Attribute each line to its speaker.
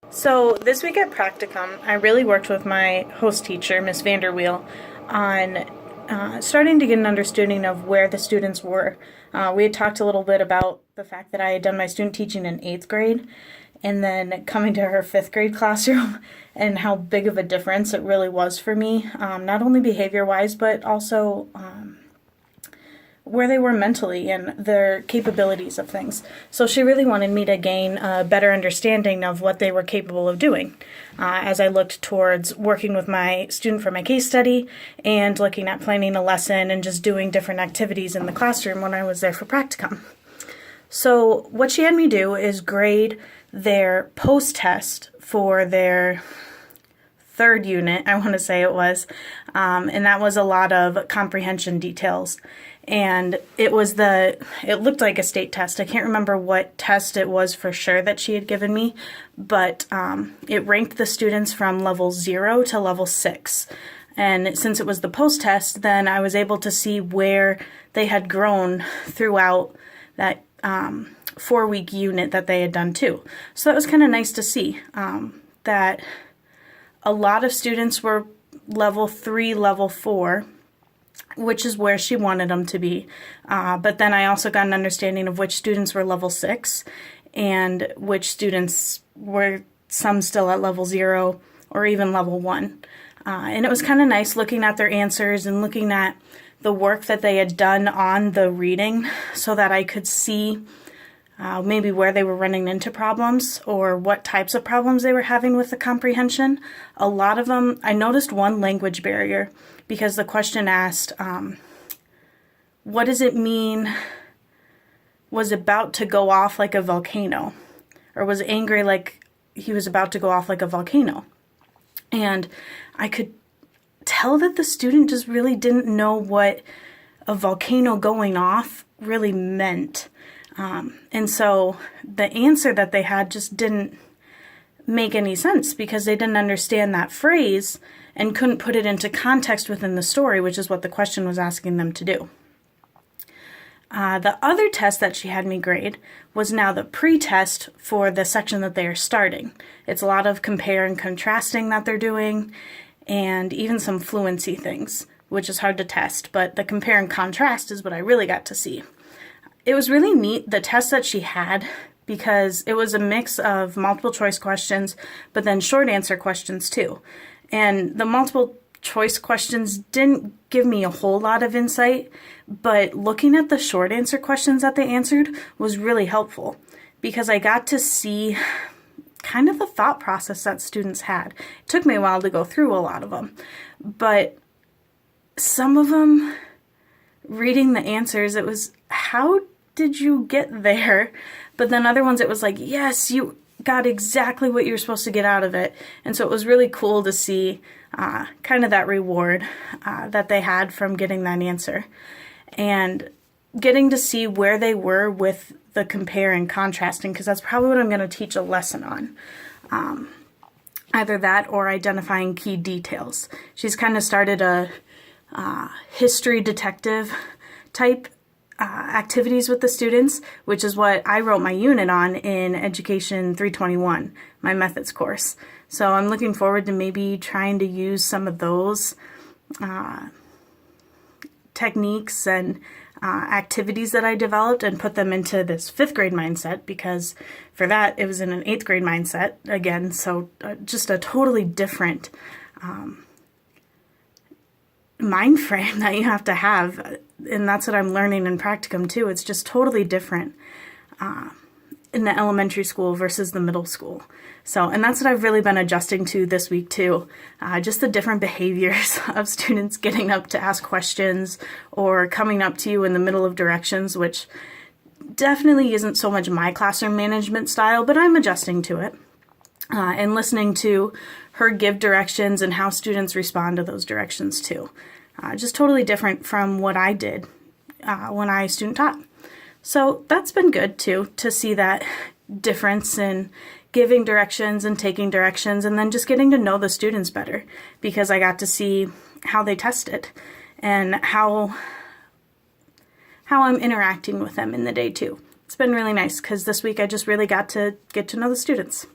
Speaker 1: So this week at Practicum, I really worked with my host teacher, Miss Vanderweel, on starting to get an understanding of where the students were. We had talked a little bit about the fact that I had done my student teaching in 8th grade, and then coming to her 5th grade classroom and how big of a difference it really was for me, not only behavior-wise, but also where they were mentally and their capabilities of things. So she really wanted me to gain a better understanding of what they were capable of doing as I looked towards working with my student for my case study and looking at planning a lesson and just doing different activities in the classroom when I was there for practicum. So what she had me do is grade their post-test for their 3rd unit, I want to say it was, and that was a lot of comprehension details. And it looked like a state test. I can't remember what test it was for sure that she had given me, but it ranked the students from level 0 to level 6. And since it was the post-test, then I was able to see where they had grown throughout that 4-week unit that they had done too. So that was kind of nice to see that a lot of students were level 3, level 4, which is where she wanted them to be. But then I also got an understanding of which students were level 6 and which students were some still at level 0 or even level 1. And it was kind of nice looking at their answers and looking at the work that they had done on the reading so that I could see maybe where they were running into problems or what types of problems they were having with the comprehension. A lot of them, I noticed one language barrier because the question asked, what does it mean was about to go off like a volcano, or was angry like he was about to go off like a volcano? And I could tell that the student just really didn't know what a volcano going off really meant. And so the answer that they had just didn't make any sense because they didn't understand that phrase and couldn't put it into context within the story, which is what the question was asking them to do. The other test that she had me grade was now the pre-test for the section that they are starting. It's a lot of compare and contrasting that they're doing, and even some fluency things, which is hard to test, but the compare and contrast is what I really got to see. It was really neat, the test that she had, because it was a mix of multiple choice questions, but then short answer questions too. And the multiple choice questions didn't give me a whole lot of insight, but looking at the short answer questions that they answered was really helpful because I got to see kind of the thought process that students had. It took me a while to go through a lot of them, but some of them, reading the answers, it was, how did you get there? But then other ones, it was like, yes, you got exactly what you're supposed to get out of it. And so it was really cool to see kind of that reward that they had from getting that answer. And getting to see where they were with the compare and contrasting, because that's probably what I'm going to teach a lesson on. Either that or identifying key details. She's kind of started a history detective type activities with the students, which is what I wrote my unit on in Education 321, my methods course. So I'm looking forward to maybe trying to use some of those techniques and activities that I developed and put them into this 5th grade mindset, because for that it was in an 8th grade mindset again, so just a totally different mind frame that you have to have, and that's what I'm learning in practicum too. It's just totally different in the elementary school versus the middle school. So, and that's what I've really been adjusting to this week too, just the different behaviors of students getting up to ask questions or coming up to you in the middle of directions, which definitely isn't so much my classroom management style, but I'm adjusting to it. And listening to her give directions and how students respond to those directions too. Just totally different from what I did when I student taught. So that's been good too, to see that difference in giving directions and taking directions, and then just getting to know the students better, because I got to see how they tested and how I'm interacting with them in the day too. It's been really nice because this week I just really got to get to know the students.